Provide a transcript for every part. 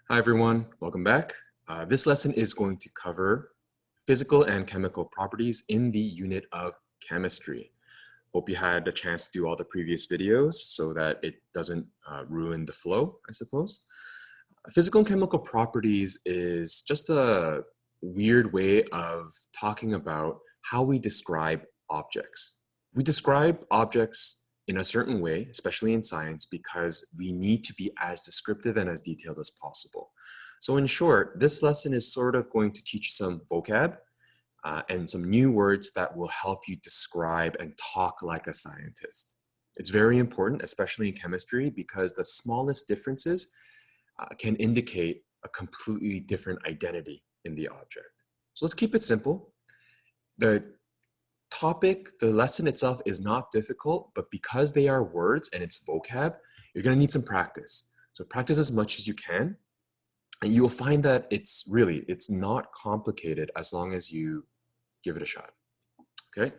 Hi everyone, welcome back. This lesson is going to cover physical and chemical properties in the unit of chemistry. Hope you had a chance to do all the previous videos so that it doesn't ruin the flow, I suppose. Physical and chemical properties is just a weird way of talking about how we describe objects. We describe objects in a certain way, especially in science, because we need to be as descriptive and as detailed as possible. So in short, this lesson is sort of going to teach you some vocab and some new words that will help you describe and talk like a scientist. It's very important, especially in chemistry, because the smallest differences can indicate a completely different identity in the object. So let's keep it simple. The topic, the lesson itself is not difficult, but because they are words and it's vocab, you're going to need some practice. So practice as much as you can, and you will find that it's not complicated as long as you give it a shot. Okay,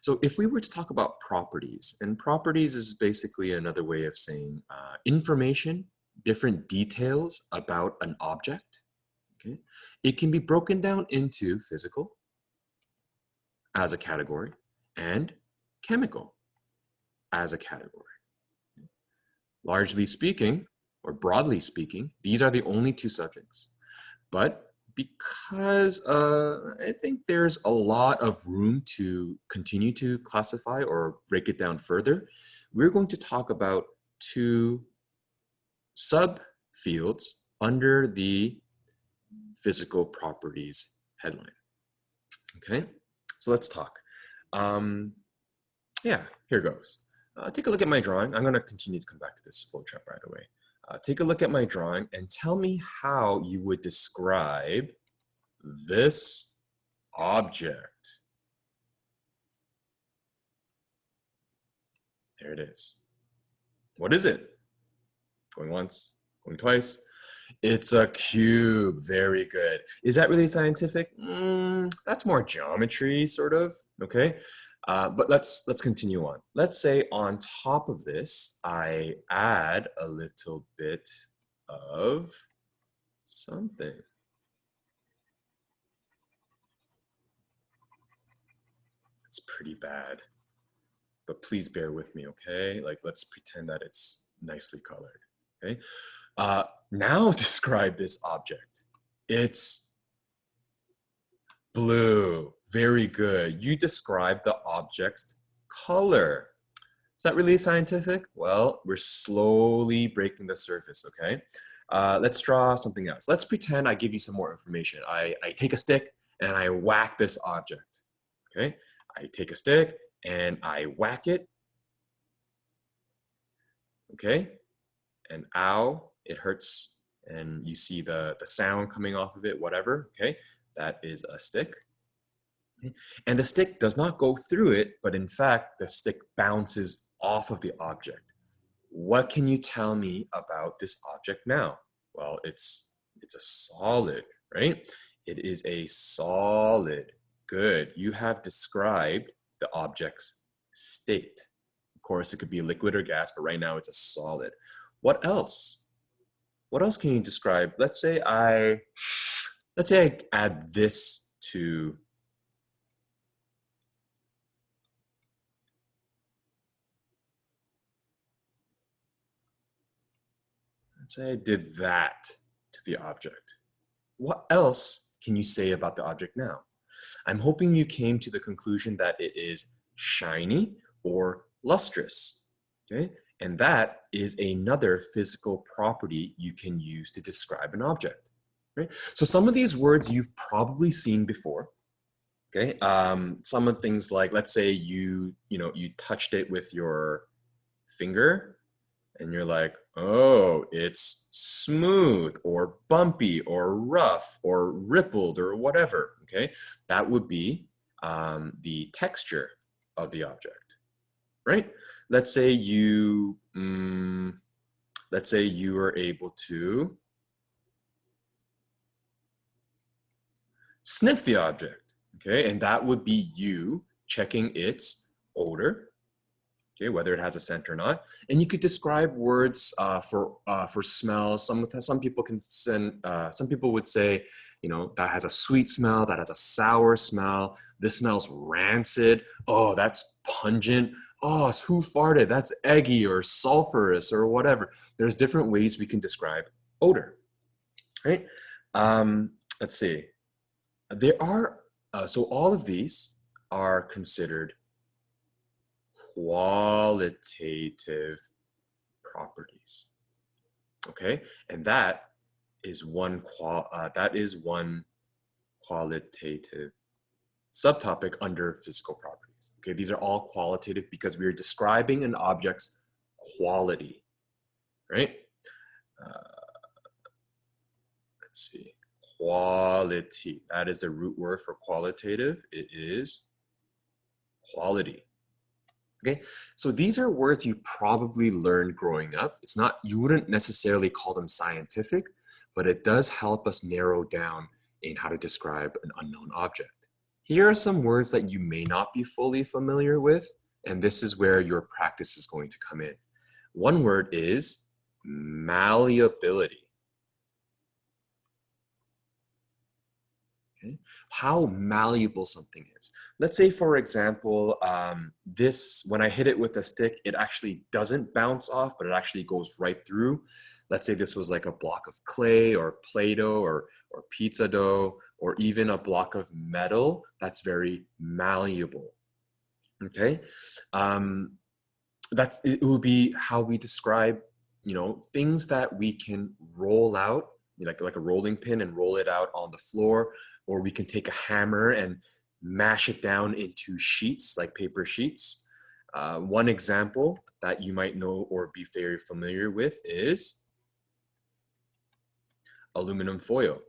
so if we were to talk about properties, and properties is basically another way of saying information, different details about an object. Okay, it can be broken down into physical as a category and chemical as a category. Largely speaking, or broadly speaking, these are the only two subjects. But because I think there's a lot of room to continue to classify or break it down further, we're going to talk about two subfields under the physical properties headline. Okay, so let's talk. Yeah, here goes. Take a look at my drawing. I'm going to continue to come back to this flowchart right away. Take a look at my drawing and tell me how you would describe this object. There it is. What is it? Going once, going twice. It's a cube. Very good. Is that really scientific? That's more geometry, sort of. Okay. But let's continue on. Let's say on top of this, I add a little bit of something. It's pretty bad, but please bear with me, okay? Like, let's pretend that it's nicely colored, okay? Now describe this object. It's blue. Very good. You describe the object's color. Is that really scientific? Well, we're slowly breaking the surface, okay? Let's draw something else. Let's pretend I give you some more information. I take a stick and I whack this object, okay? I take a stick and I whack it, okay? And ow, it hurts, and you see the sound coming off of it, whatever, okay? That is a stick. And the stick does not go through it, but in fact, the stick bounces off of the object. What can you tell me about this object now? Well, it's a solid, right? It is a solid. Good. You have described the object's state. Of course, it could be liquid or gas, but right now it's a solid. What else? What else can you describe? Let's say I add this to let's say I did that to the object. What else can you say about the object now? I'm hoping you came to the conclusion that it is shiny or lustrous, okay? And that is another physical property you can use to describe an object, right? So some of these words you've probably seen before, okay? Some of things like, let's say you touched it with your finger and you're like, oh, it's smooth or bumpy or rough or rippled or whatever, okay? That would be the texture of the object, right? Let's say you are able to sniff the object, okay? And that would be you checking its odor, okay, whether it has a scent or not. And you could describe words for smell. Some people some people would say, you know, that has a sweet smell, that has a sour smell. This smells rancid. Oh, that's pungent. Oh, who farted? That's eggy or sulfurous or whatever. There's different ways we can describe odor, right? Let's see. There are, so all of these are considered qualitative properties, okay? And that is one qualitative subtopic under physical properties. Okay, these are all qualitative because we are describing an object's quality, right? Let's see, quality. That is the root word for qualitative. It is quality. Okay, so these are words you probably learned growing up. It's not, you wouldn't necessarily call them scientific, but it does help us narrow down in how to describe an unknown object. Here are some words that you may not be fully familiar with, and this is where your practice is going to come in. One word is malleability. Okay. How malleable something is. Let's say, for example, when I hit it with a stick, it actually doesn't bounce off, but it actually goes right through. Let's say this was like a block of clay or Play-Doh or pizza dough, or even a block of metal that's very malleable. Okay, it would be how we describe, you know, things that we can roll out, like a rolling pin, and roll it out on the floor, or we can take a hammer and mash it down into sheets, like paper sheets. One example that you might know or be very familiar with is aluminum foil.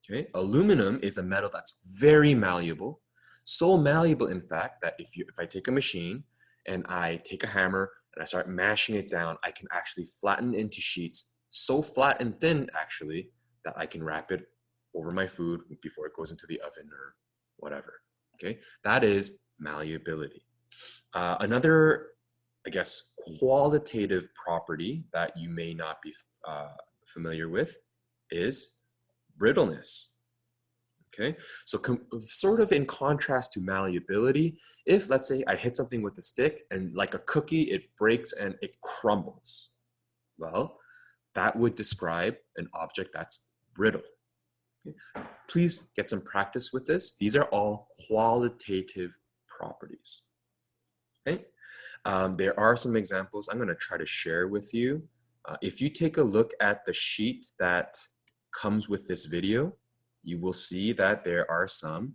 Okay, aluminum is a metal that's very malleable, so malleable in fact that if I take a machine and I take a hammer and I start mashing it down, I can actually flatten into sheets, so flat and thin actually that I can wrap it over my food before it goes into the oven or whatever. Okay, that is malleability. Another, I guess, qualitative property that you may not be familiar with is brittleness. Okay, so sort of in contrast to malleability, if let's say I hit something with a stick and like a cookie, it breaks and it crumbles, well, that would describe an object that's brittle. Okay. Please get some practice with this. These are all qualitative properties. Okay. There are some examples I'm going to try to share with you. If you take a look at the sheet that comes with this video, you will see that there are some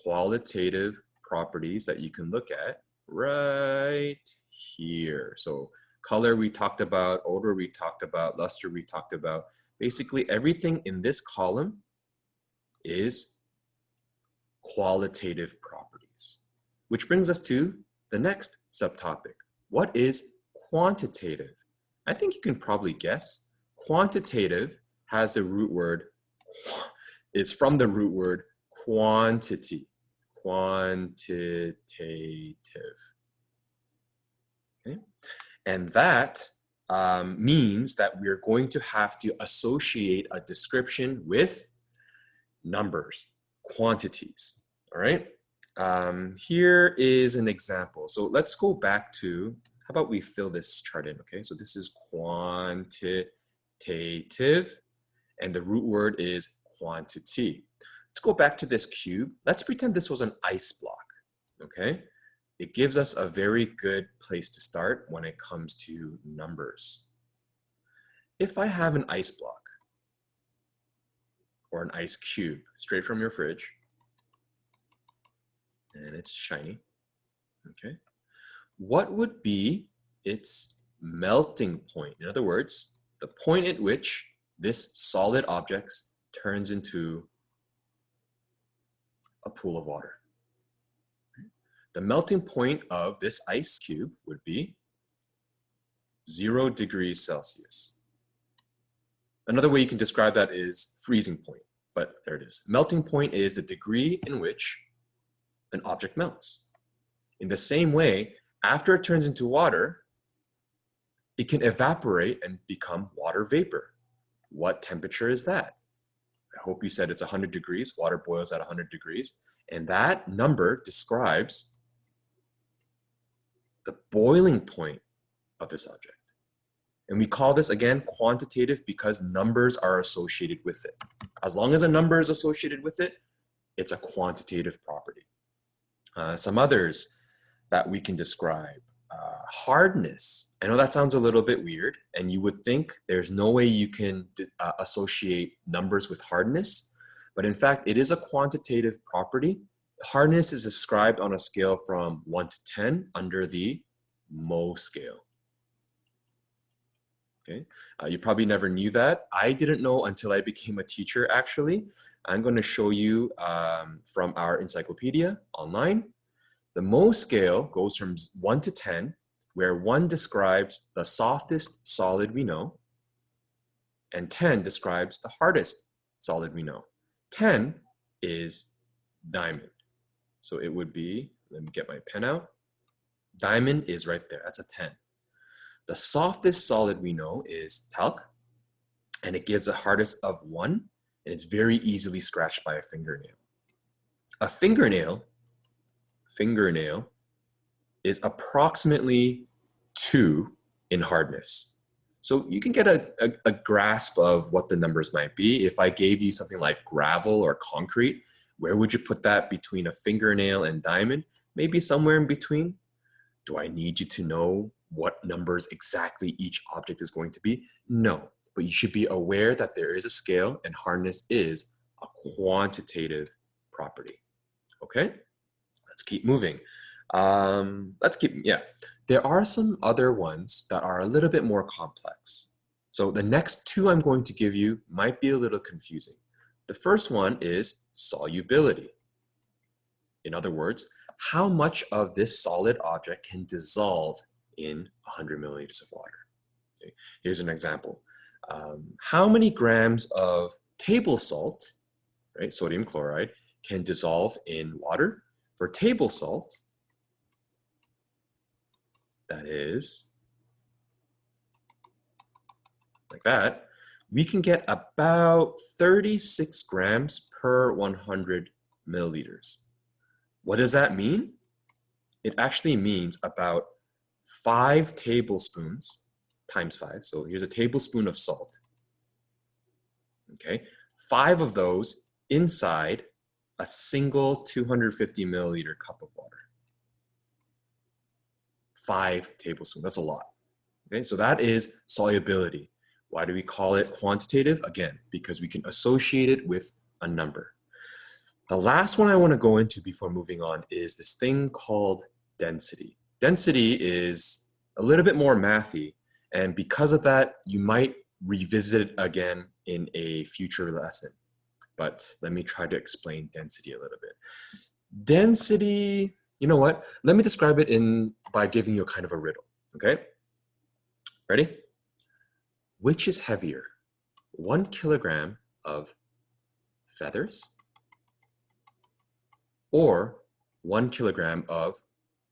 qualitative properties that you can look at right here. So color we talked about, odor we talked about, luster we talked about. Basically everything in this column is qualitative properties, which brings us to the next subtopic. What is quantitative? I think you can probably guess. Quantitative has the root word, is from the root word quantity, quantitative. Okay? And that means that we're going to have to associate a description with numbers, quantities, all right? Here is an example. So let's go back to, how about we fill this chart in, okay? So this is quantitative, and the root word is quantity. Let's go back to this cube. Let's pretend this was an ice block, okay? It gives us a very good place to start when it comes to numbers. If I have an ice block or an ice cube straight from your fridge, and it's shiny, okay? What would be its melting point? In other words, the point at which this solid object turns into a pool of water. The melting point of this ice cube would be 0 degrees Celsius. Another way you can describe that is freezing point, but there it is. Melting point is the degree in which an object melts. In the same way, after it turns into water, it can evaporate and become water vapor. What temperature is that? I hope you said it's 100 degrees. Water boils at 100 degrees. And that number describes the boiling point of this object. And we call this, again, quantitative because numbers are associated with it. As long as a number is associated with it, it's a quantitative property. Some others that we can describe. Hardness. I know that sounds a little bit weird, and you would think there's no way you can associate numbers with hardness, but in fact, it is a quantitative property. Hardness is described on a scale from 1 to 10 under the Mohs scale. Okay, you probably never knew that. I didn't know until I became a teacher, actually. I'm going to show you from our encyclopedia online. The Mohs scale goes from 1 to 10, where 1 describes the softest solid we know, and 10 describes the hardest solid we know. 10 is diamond. So it would be, let me get my pen out. Diamond is right there, that's a 10. The softest solid we know is talc, and it gives the hardest of 1, and it's very easily scratched by a fingernail. A fingernail is approximately 2 in hardness. So you can get a grasp of what the numbers might be. If I gave you something like gravel or concrete, where would you put that between a fingernail and diamond? Maybe somewhere in between. Do I need you to know what numbers exactly each object is going to be? No, but you should be aware that there is a scale and hardness is a quantitative property. Okay, let's keep moving. There are some other ones that are a little bit more complex. So the next 2 I'm going to give you might be a little confusing. The first one is solubility. In other words, how much of this solid object can dissolve in 100 milliliters of water? Okay. Here's an example. How many grams of table salt, right, sodium chloride, can dissolve in water? For table salt, that is like that, we can get about 36 grams per 100 milliliters. What does that mean? It actually means about 5 tablespoons times 5. So here's a tablespoon of salt. Okay, 5 of those inside a single 250 milliliter cup of water. 5 tablespoons, that's a lot. Okay, so that is solubility. Why do we call it quantitative? Again, because we can associate it with a number. The last one I want to go into before moving on is this thing called density. Density is a little bit more mathy, and because of that, you might revisit it again in a future lesson. But let me try to explain density a little bit. Density, you know what? Let me describe it by giving you a kind of a riddle, okay? Ready? Which is heavier, 1 kilogram of feathers or 1 kilogram of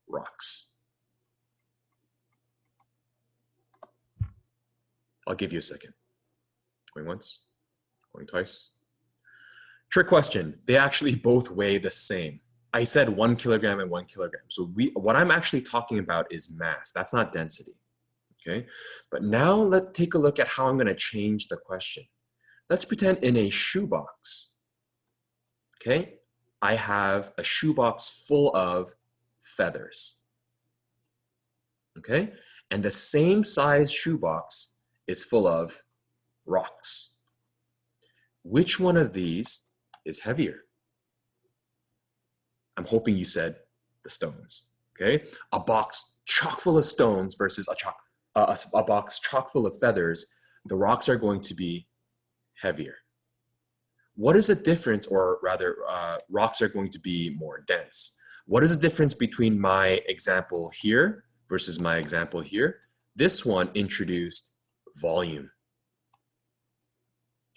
rocks? I'll give you a second. Going once, going twice. Trick question, they actually both weigh the same. I said 1 kilogram and 1 kilogram. So what I'm actually talking about is mass. That's not density. Okay, but now let's take a look at how I'm going to change the question. Let's pretend in a shoebox, okay, I have a shoebox full of feathers, okay, and the same size shoebox is full of rocks. Which one of these is heavier? I'm hoping you said the stones, okay? A box chock full of stones versus a box chock full of feathers, the rocks are going to be heavier. What is the difference, or rather, rocks are going to be more dense. What is the difference between my example here versus my example here? This one introduced volume.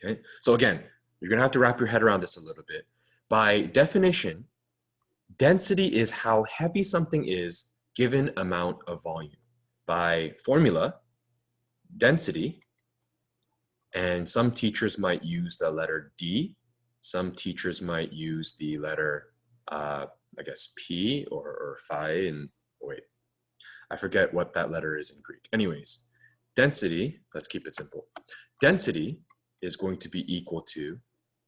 Okay, so again, you're gonna have to wrap your head around this a little bit. By definition, Density is how heavy something is given amount of volume. By formula, density, and some teachers might use the letter D. Some teachers might use the letter, I guess, P or phi, and wait, I forget what that letter is in Greek. Anyways, density, let's keep it simple. Density is going to be equal to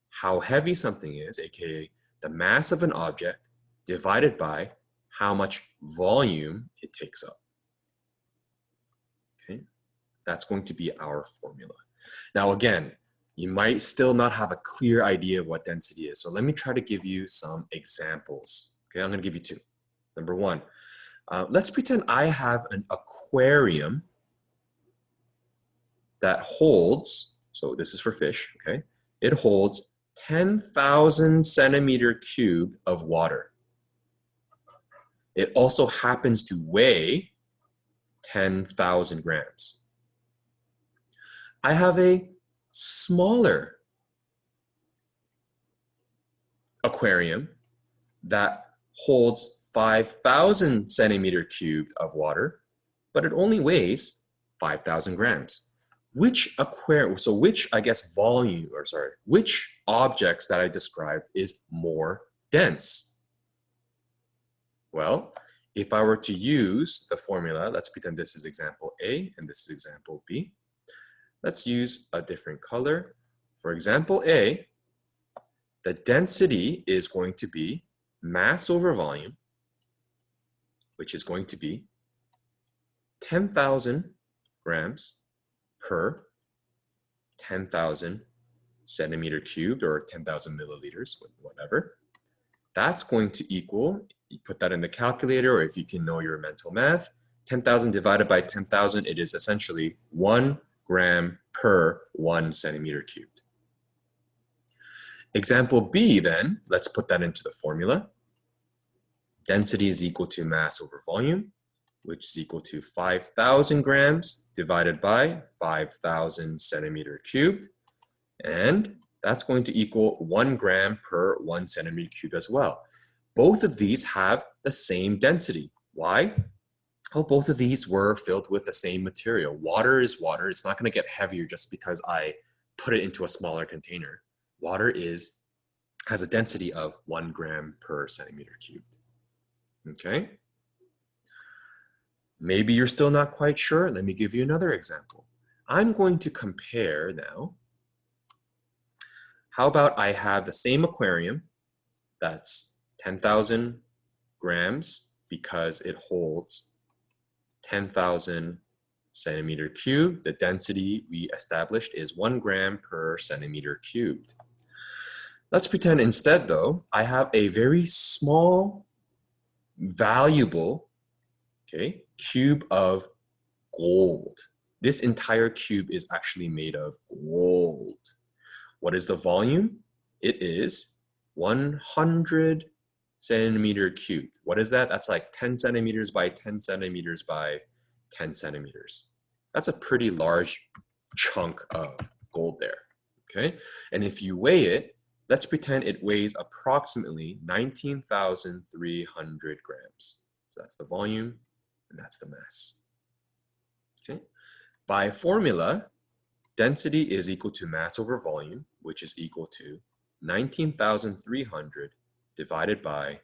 how heavy something is, aka the mass of an object, divided by how much volume it takes up. Okay, that's going to be our formula. Now again, you might still not have a clear idea of what density is. So let me try to give you some examples. Okay, I'm going to give you two. Number one, let's pretend I have an aquarium that holds, so this is for fish, okay? It holds 10,000 centimeter cubed of water. It also happens to weigh 10,000 grams. I have a smaller aquarium that holds 5,000 centimeter cubed of water, but it only weighs 5,000 grams. Which aquarium, so which, I guess, volume, or sorry, which objects that I described is more dense? Well, if I were to use the formula, let's pretend this is example A and this is example B. Let's use a different color. For example A, the density is going to be mass over volume, which is going to be 10,000 grams per 10,000 centimeter cubed, or 10,000 milliliters, whatever. That's going to equal, you put that in the calculator, or if you can know your mental math, 10,000 divided by 10,000, it is essentially 1 gram per 1 centimeter cubed. Example B then, let's put that into the formula. Density is equal to mass over volume, which is equal to 5,000 grams divided by 5,000 centimeter cubed. And that's going to equal 1 gram per 1 centimeter cubed as well. Both of these have the same density. Why? Oh, both of these were filled with the same material. Water is water. It's not going to get heavier just because I put it into a smaller container. Water has a density of 1 gram per centimeter cubed. Okay? Maybe you're still not quite sure. Let me give you another example. I'm going to compare now. How about I have the same aquarium that's 10,000 grams because it holds 10,000 centimeter cubed. The density we established is 1 gram per centimeter cubed. Let's pretend instead, though, I have a very small, valuable, okay, cube of gold. This entire cube is actually made of gold. What is the volume? It is 100 centimeter cubed. What is that? That's like 10 centimeters by 10 centimeters by 10 centimeters. That's a pretty large chunk of gold there, okay? And if you weigh it, let's pretend it weighs approximately 19,300 grams. So that's the volume and that's the mass, okay? By formula, density is equal to mass over volume, which is equal to 19,300 divided by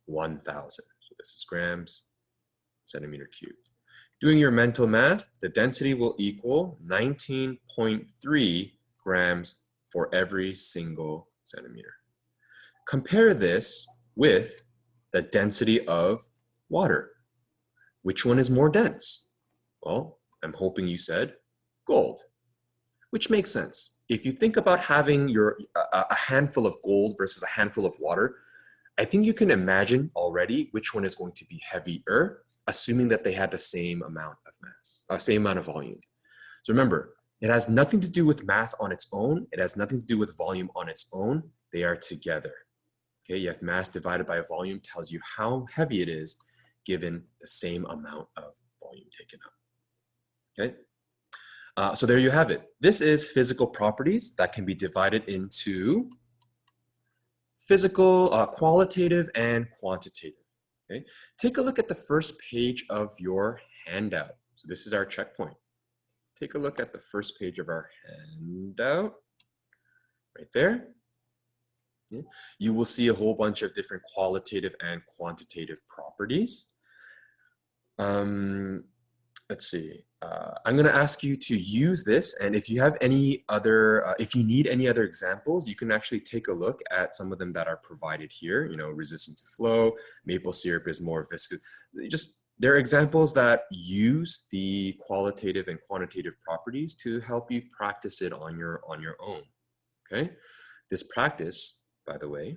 1,000. So this is grams, centimeter cubed. Doing your mental math, the density will equal 19.3 grams for every single centimeter. Compare this with the density of water. Which one is more dense? Well, I'm hoping you said gold, which makes sense. If you think about having a handful of gold versus a handful of water, I think you can imagine already which one is going to be heavier, assuming that they had the same amount of mass, same amount of volume. So remember, it has nothing to do with mass on its own. It has nothing to do with volume on its own. They are together. Okay, you have mass divided by volume tells you how heavy it is given the same amount of volume taken up. Okay. So there you have it. This is physical properties that can be divided into Physical, qualitative, and quantitative. Okay, take a look at the first page of your handout. So this is our checkpoint. Take a look at the first page of our handout, right there. Yeah. You will see a whole bunch of different qualitative and quantitative properties. Let's see. I'm going to ask you to use this, and if you have any other, if you need any other examples, you can actually take a look at some of them that are provided here. You know, resistant to flow, maple syrup is more viscous. Just they're examples that use the qualitative and quantitative properties to help you practice it on your own. Okay, this practice, by the way,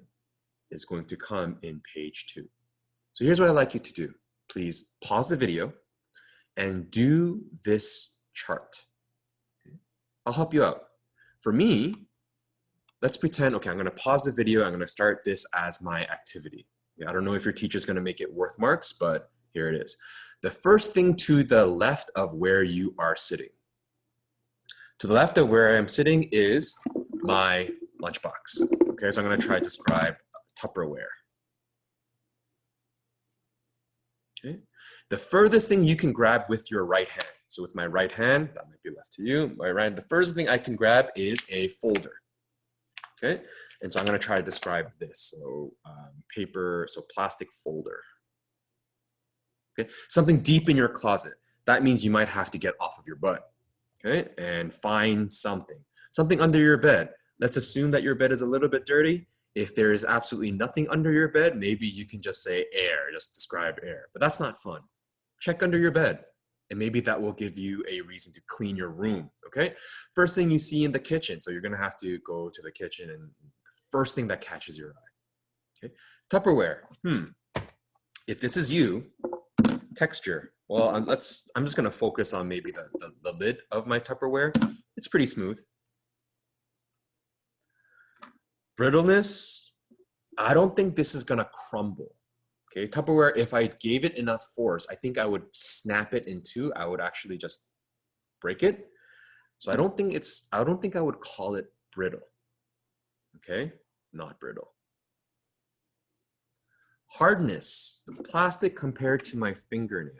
is going to come in page 2. So here's what I'd like you to do. Please pause the video and do this chart. I'll help you out. For me, let's pretend, okay, I'm going to pause the video. I'm going to start this as my activity. I don't know if your teacher's going to make it worth marks, but here it is. The first thing to the left of where you are sitting. To the left of where I'm sitting is my lunchbox. Okay, so I'm going to try to describe Tupperware. Okay. The furthest thing you can grab with your right hand. So with my right hand, that might be left to you. My right, the first thing I can grab is a folder. Okay, and so I'm going to try to describe this. So paper, so plastic folder. Okay, something deep in your closet. That means you might have to get off of your butt. Okay, and find something. Something under your bed. Let's assume that your bed is a little bit dirty. If there is absolutely nothing under your bed, maybe you can just say air, just describe air. But that's not fun. Check under your bed, and maybe that will give you a reason to clean your room, okay? First thing you see in the kitchen, so you're gonna have to go to the kitchen, and first thing that catches your eye, okay? Tupperware, if this is you, texture. Well, I'm just gonna focus on maybe the lid of my Tupperware. It's pretty smooth. Brittleness, I don't think this is gonna crumble. Okay, Tupperware, if I gave it enough force, I think I would snap it in two. I would actually just break it. So I don't think I would call it brittle. Okay, not brittle. Hardness, the plastic compared to my fingernail.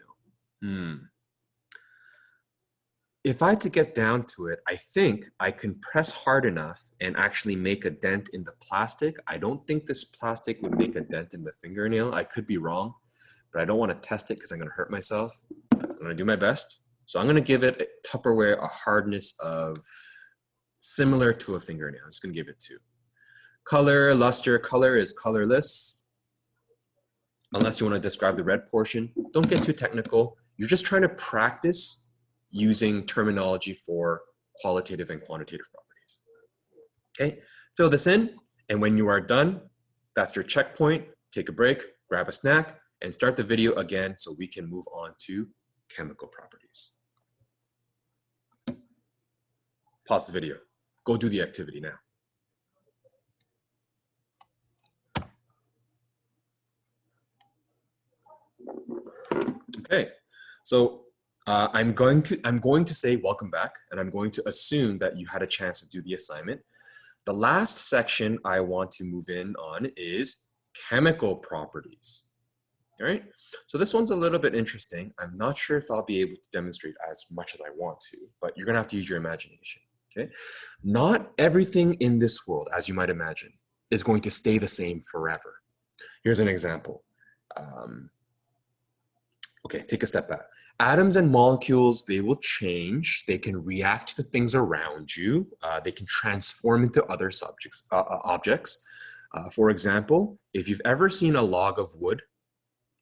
If I had to get down to it, I think I can press hard enough and actually make a dent in the plastic. I don't think this plastic would make a dent in the fingernail. I could be wrong, but I don't want to test it because I'm going to hurt myself. I'm going to do my best. So I'm going to give it a Tupperware a hardness of similar to a fingernail. I'm just going to give it 2. Color, luster, color is colorless. Unless you want to describe the red portion. Don't get too technical. You're just trying to practice using terminology for qualitative and quantitative properties. Okay, fill this in, and when you are done, that's your checkpoint. Take a break, grab a snack, and start the video again so we can move on to chemical properties. Pause the video. Go do the activity now. Okay, so I'm going to say welcome back, and I'm going to assume that you had a chance to do the assignment. The last section I want to move in on is chemical properties. All right, so this one's a little bit interesting. I'm not sure if I'll be able to demonstrate as much as I want to, but you're gonna have to use your imagination, okay? Not everything in this world, as you might imagine, is going to stay the same forever. Here's an example. Okay, take a step back. Atoms and molecules, they will change. They can react to the things around you. They can transform into other objects. For example, if you've ever seen a log of wood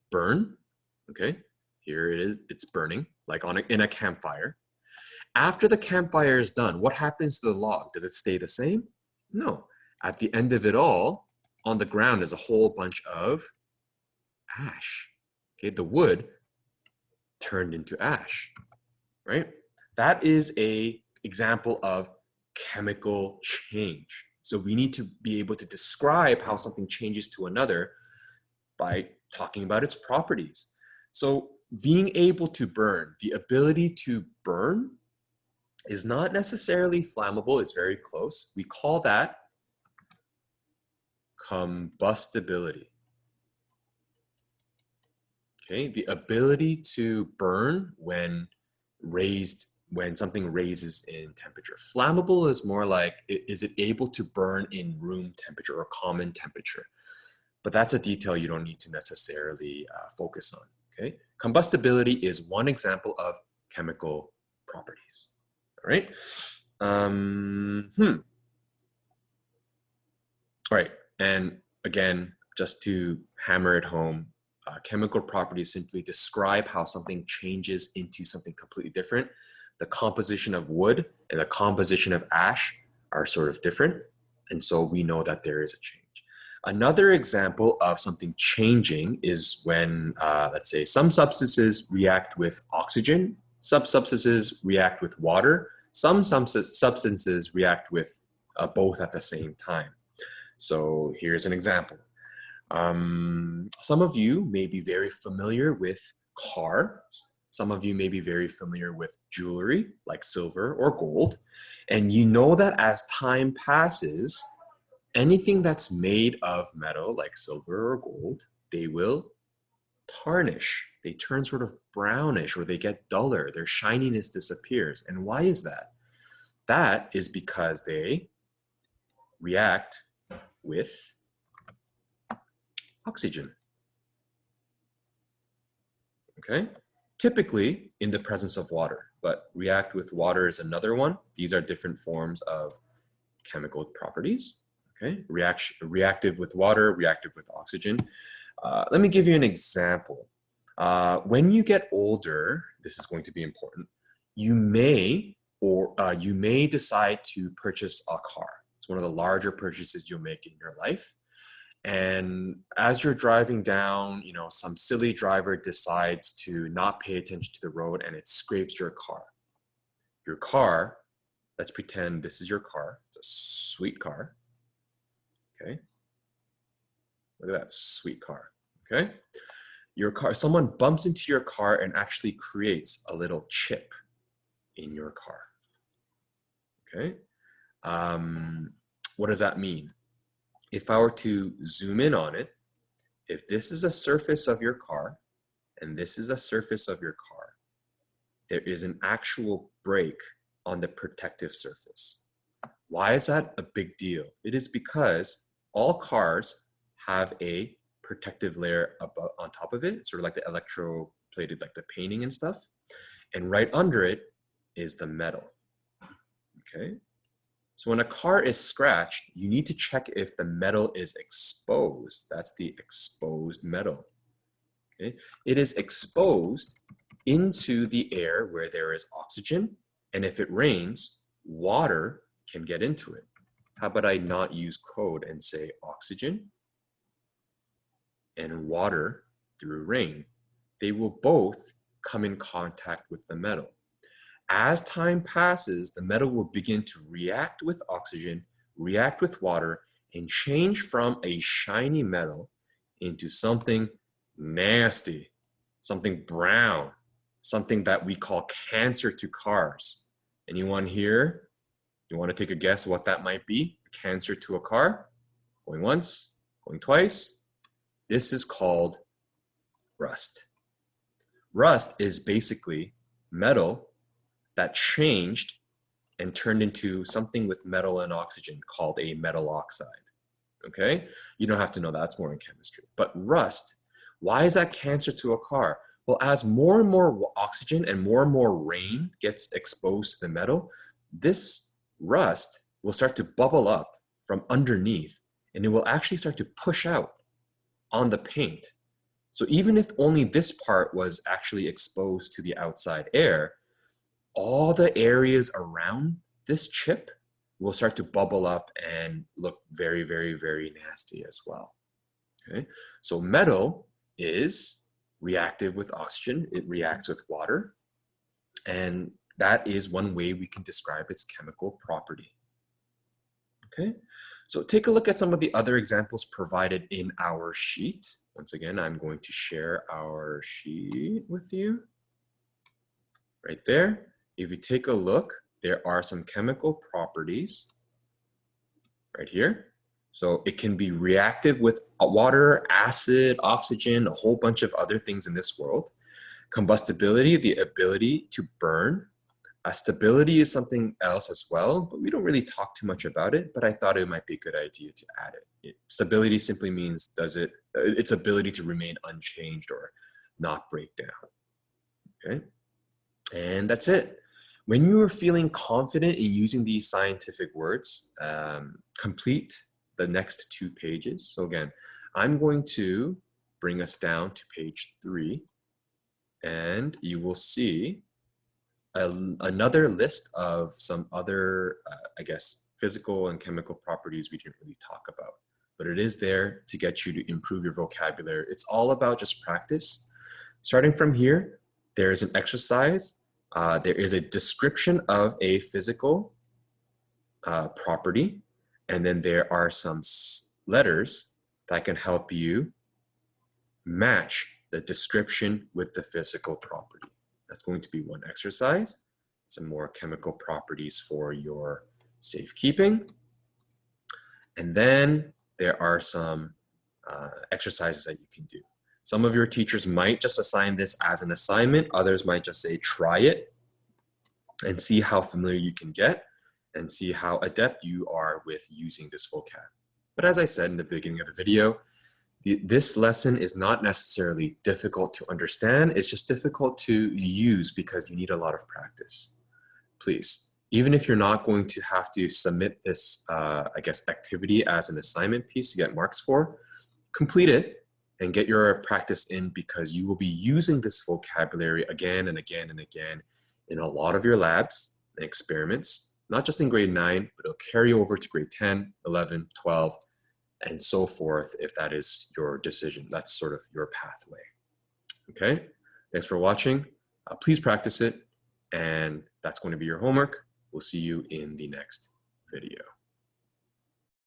burn, okay, here it is, it's burning, like in a campfire. After the campfire is done, what happens to the log? Does it stay the same? No. At the end of it all, on the ground is a whole bunch of ash. Okay, the wood turned into ash, right? That is an example of chemical change. So we need to be able to describe how something changes to another by talking about its properties. So being able to burn, the ability to burn is not necessarily flammable, it's very close. We call that combustibility. Okay, the ability to burn when something raises in temperature. Flammable is more like, is it able to burn in room temperature or common temperature? But that's a detail you don't need to necessarily focus on. Okay, combustibility is one example of chemical properties. All right. All right, and again, just to hammer it home, chemical properties simply describe how something changes into something completely different. The composition of wood and the composition of ash are sort of different, and so we know that there is a change. Another example of something changing is when, let's say, some substances react with oxygen, some substances react with water, some substances react with both at the same time. So here's an example. Some of you may be very familiar with cars. Some of you may be very familiar with jewelry like silver or gold. And you know that as time passes, anything that's made of metal like silver or gold, they will tarnish. They turn sort of brownish or they get duller. Their shininess disappears. And why is that? That is because they react with oxygen. Okay, typically in the presence of water, but react with water is another one. These are different forms of chemical properties. Okay, reactive with water, reactive with oxygen. Let me give you an example. When you get older, this is going to be important. You may decide to purchase a car. It's one of the larger purchases you'll make in your life. And as you're driving down, some silly driver decides to not pay attention to the road and it scrapes your car. Your car, let's pretend this is your car. It's a sweet car. Okay. Look at that sweet car. Okay. Your car, someone bumps into your car and actually creates a little chip in your car. Okay. What does that mean? If I were to zoom in on it, if this is a surface of your car and this is a surface of your car, there is an actual break on the protective surface. Why is that a big deal? It is because all cars have a protective layer on top of it, sort of like the electroplated, like the painting and stuff. And right under it is the metal. Okay. So when a car is scratched, you need to check if the metal is exposed. That's the exposed metal. Okay? It is exposed into the air where there is oxygen, and if it rains, water can get into it. How about I not use code and say oxygen and water through rain? They will both come in contact with the metal. As time passes, the metal will begin to react with oxygen, react with water, and change from a shiny metal into something nasty, something brown, something that we call cancer to cars. Anyone here? You want to take a guess what that might be? Cancer to a car? Going once, going twice. This is called rust. Rust is basically metal that changed and turned into something with metal and oxygen called a metal oxide. Okay? You don't have to know that, it's more in chemistry. But rust, why is that cancer to a car? Well, as more and more oxygen and more rain gets exposed to the metal, this rust will start to bubble up from underneath and it will actually start to push out on the paint. So even if only this part was actually exposed to the outside air, all the areas around this chip will start to bubble up and look very, very, very nasty as well. Okay, so metal is reactive with oxygen, it reacts with water, and that is one way we can describe its chemical property. Okay, so take a look at some of the other examples provided in our sheet. Once again, I'm going to share our sheet with you right there. If you take a look, there are some chemical properties right here. So it can be reactive with water, acid, oxygen, a whole bunch of other things in this world. Combustibility, the ability to burn. Stability is something else as well, but we don't really talk too much about it, but I thought it might be a good idea to add it. Stability simply means its ability to remain unchanged or not break down, okay? And that's it. When you are feeling confident in using these scientific words, complete the next 2 pages. So again, I'm going to bring us down to page 3, and you will see another list of some other, I guess, physical and chemical properties we didn't really talk about. But it is there to get you to improve your vocabulary. It's all about just practice. Starting from here, there is an exercise. There is a description of a physical property, and then there are some letters that can help you match the description with the physical property. That's going to be one exercise. Some more chemical properties for your safekeeping. And then there are some exercises that you can do. Some of your teachers might just assign this as an assignment. Others might just say, try it and see how familiar you can get and see how adept you are with using this vocab. But as I said in the beginning of the video, this lesson is not necessarily difficult to understand. It's just difficult to use because you need a lot of practice. Please, even if you're not going to have to submit this, I guess, activity as an assignment piece to get marks for, complete it and get your practice in, because you will be using this vocabulary again and again and again in a lot of your labs and experiments, not just in grade 9, but it'll carry over to grade 10, 11, 12, and so forth, if that is your decision. That's sort of your pathway. Okay, thanks for watching. Please practice it, and that's going to be your homework. We'll see you in the next video.